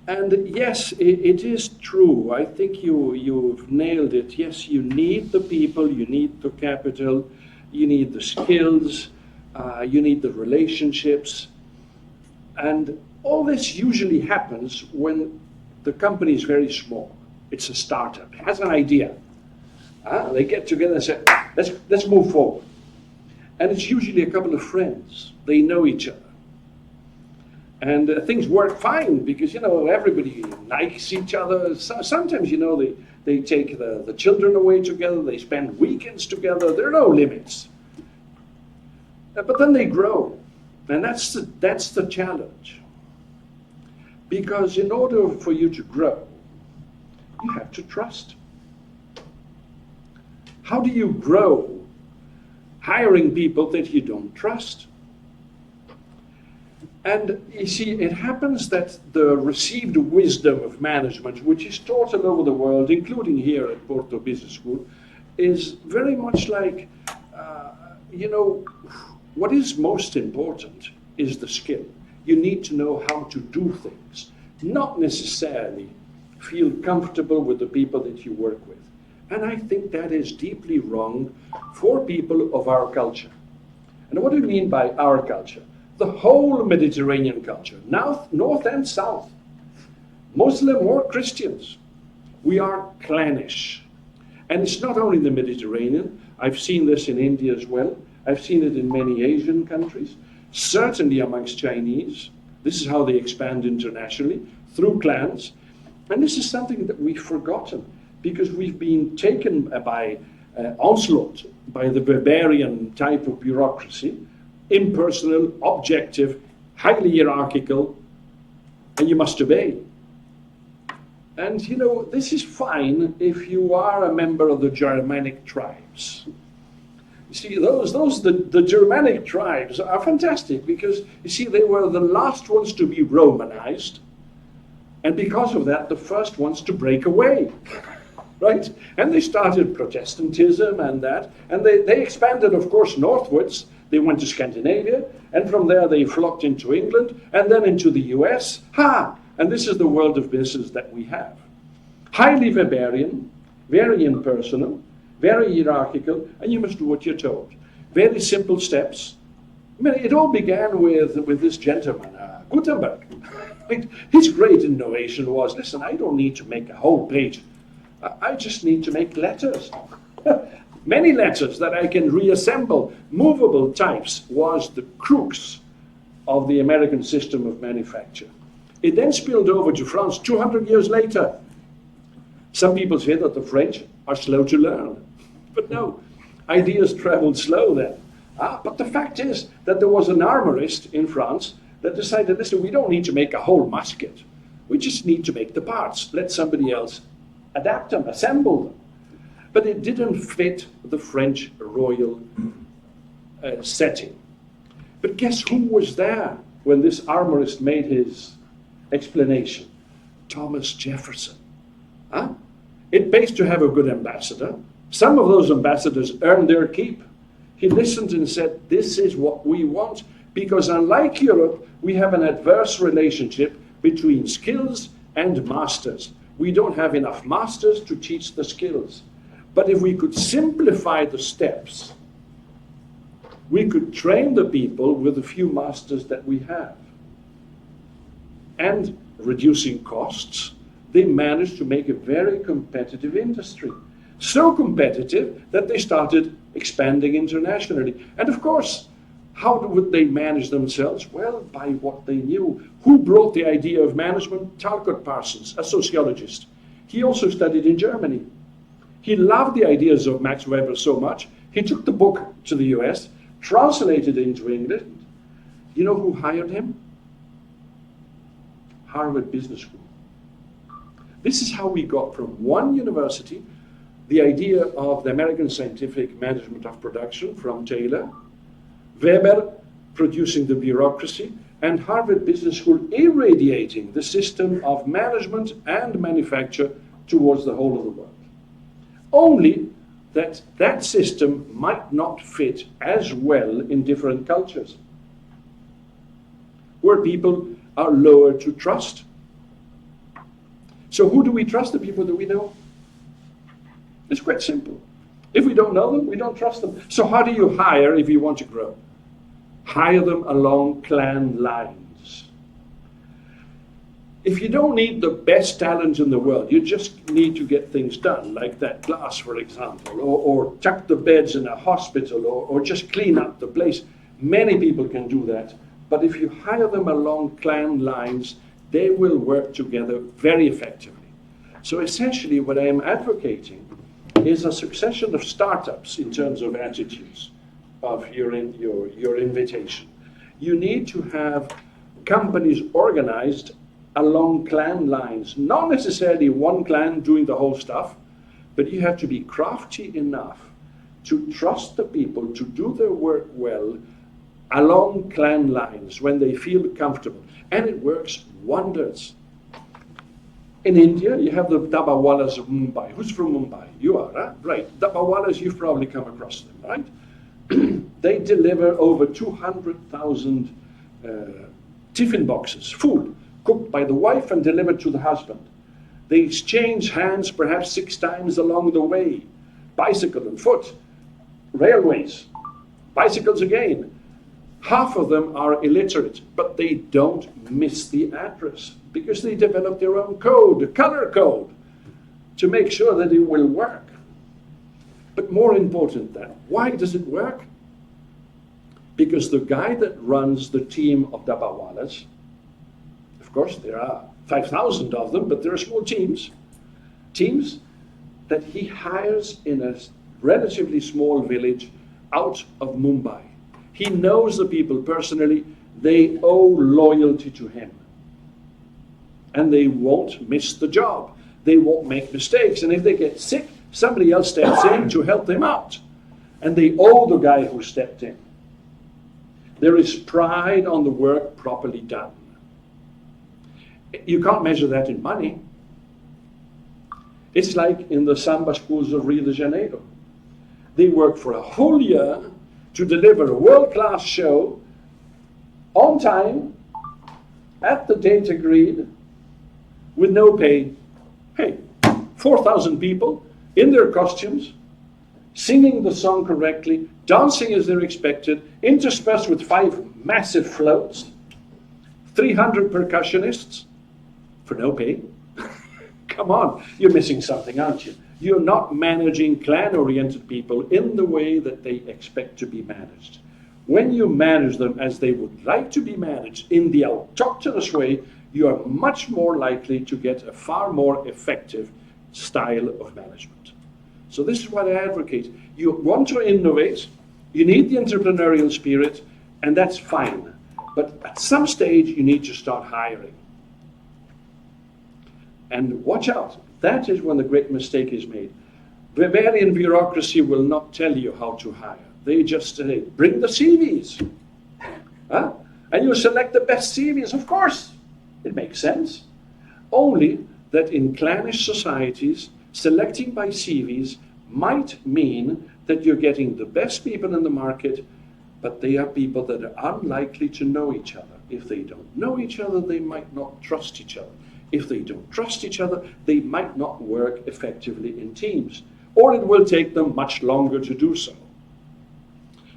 And yes, it is true. I think you've nailed it. Yes, you need the people, you need the capital, you need the skills, you need the relationships. And all this usually happens when the company is very small. It's a startup, it has an idea. They get together and say, let's move forward. And it's usually a couple of friends. They know each other. And things work fine because, everybody likes each other. Sometimes, they take the children away together. They spend weekends together. There are no limits. But then they grow. And that's the challenge. Because in order for you to grow, you have to trust. How do you grow hiring people that you don't trust? And you see, it happens that the received wisdom of management, which is taught all over the world, including here at Porto Business School, is very much like, what is most important is the skill. You need to know how to do things, not necessarily feel comfortable with the people that you work with. And I think that is deeply wrong for people of our culture. And what do you mean by our culture? The whole Mediterranean culture, north and south, Muslim or Christians. We are clannish. And it's not only the Mediterranean. I've seen this in India as well. I've seen it in many Asian countries, certainly amongst Chinese. This is how they expand internationally, through clans. And this is something that we've forgotten because we've been taken by onslaught by the Weberian type of bureaucracy, impersonal, objective, highly hierarchical, and you must obey. And this is fine if you are a member of the Germanic tribes. You see, the Germanic tribes are fantastic because, you see, they were the last ones to be Romanized, and because of that, the first ones to break away. Right? And they started Protestantism and that, and they expanded, of course, northwards. They went to Scandinavia, and from there they flocked into England, and then into the US. And this is the world of business that we have. Highly Weberian, very impersonal, very hierarchical, and you must do what you're told. Very simple steps. I mean, it all began with this gentleman, Gutenberg. His great innovation was, listen, I don't need to make a whole page. I just need to make letters. Many letters that I can reassemble. Movable types was the crux of the American system of manufacture. It then spilled over to France 200 years later. Some people say that the French are slow to learn. But no, ideas traveled slow then. But the fact is that there was an armorist in France that decided, listen, we don't need to make a whole musket. We just need to make the parts. Let somebody else adapt them, assemble them. But it didn't fit the French royal setting. But guess who was there when this armorist made his explanation? Thomas Jefferson. It pays to have a good ambassador. Some of those ambassadors earned their keep. He listened and said, this is what we want, because unlike Europe, we have an adverse relationship between skills and masters. We don't have enough masters to teach the skills. But if we could simplify the steps, we could train the people with a few masters that we have. And reducing costs, they managed to make a very competitive industry. So competitive that they started expanding internationally. And of course, how would they manage themselves? Well, by what they knew. Who brought the idea of management? Talcott Parsons, a sociologist. He also studied in Germany. He loved the ideas of Max Weber so much, he took the book to the US, translated it into English. You know who hired him? Harvard Business School. This is how we got from one university, the idea of the American scientific management of production from Taylor, Weber producing the bureaucracy, and Harvard Business School irradiating the system of management and manufacture towards the whole of the world. Only that system might not fit as well in different cultures, where people are lower to trust. So who do we trust? The people that we know. It's quite simple. If we don't know them, we don't trust them. So how do you hire if you want to grow? Hire them along clan lines. If you don't need the best talent in the world, you just need to get things done, like that glass, for example, or tuck the beds in a hospital, or just clean up the place. Many people can do that. But if you hire them along clan lines, they will work together very effectively. So essentially what I am advocating is a succession of startups in terms of attitudes of your invitation. You need to have companies organized along clan lines, not necessarily one clan doing the whole stuff, but you have to be crafty enough to trust the people to do their work well along clan lines when they feel comfortable. And it works wonders. In India, you have the Dabbawalas of Mumbai. Who's from Mumbai? You are, huh? Right. Dabbawalas, you've probably come across them, right? They deliver over 200,000 tiffin boxes, food, cooked by the wife and delivered to the husband. They exchange hands perhaps 6 times along the way. Bicycle and foot, railways, bicycles again. Half of them are illiterate, but they don't miss the address because they develop their own code, a color code, to make sure that it will work. But more important than that, why does it work? Because the guy that runs the team of Dabbawalas, of course there are 5,000 of them, but there are small teams that he hires in a relatively small village out of Mumbai. He knows the people personally. They owe loyalty to him. And they won't miss the job. They won't make mistakes. And if they get sick, somebody else steps in to help them out. And they owe the guy who stepped in. There is pride on the work properly done. You can't measure that in money. It's like in the samba schools of Rio de Janeiro. They work for a whole year to deliver a world-class show on time, at the date agreed, with no pay. Hey, 4,000 people in their costumes, singing the song correctly, dancing as they're expected, interspersed with 5 massive floats, 300 percussionists, for no pay. Come on, you're missing something, aren't you? You're not managing clan-oriented people in the way that they expect to be managed. When you manage them as they would like to be managed in the autochthonous way, you are much more likely to get a far more effective style of management. So this is what I advocate. You want to innovate, you need the entrepreneurial spirit, and that's fine. But at some stage, you need to start hiring. And watch out. That is when the great mistake is made. Weberian bureaucracy will not tell you how to hire. They just say, bring the CVs. Huh? And you select the best CVs. Of course, it makes sense. Only that in clannish societies, selecting by CVs might mean that you're getting the best people in the market, but they are people that are unlikely to know each other. If they don't know each other, they might not trust each other. If they don't trust each other, they might not work effectively in teams, or it will take them much longer to do so.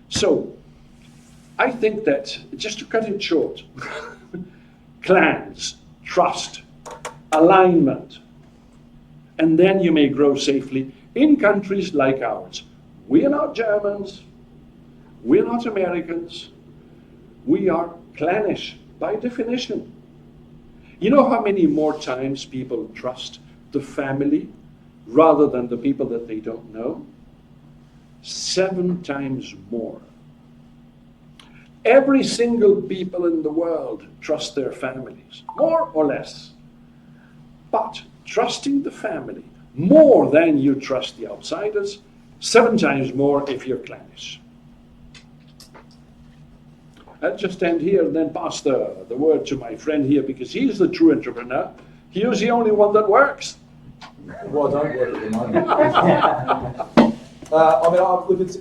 So, I think that, just to cut it short, clans, trust, alignment, and then you may grow safely in countries like ours. We are not Germans, we are not Americans, we are clannish by definition. You know how many more times people trust the family rather than the people that they don't know? 7 times more. Every single people in the world trust their families, more or less. But trusting the family more than you trust the outsiders, 7 times more if you're clannish. I'll just end here and then pass the word to my friend here, because he's the true entrepreneur. He is the only one that works. Well, I don't work at the moment. Look, it's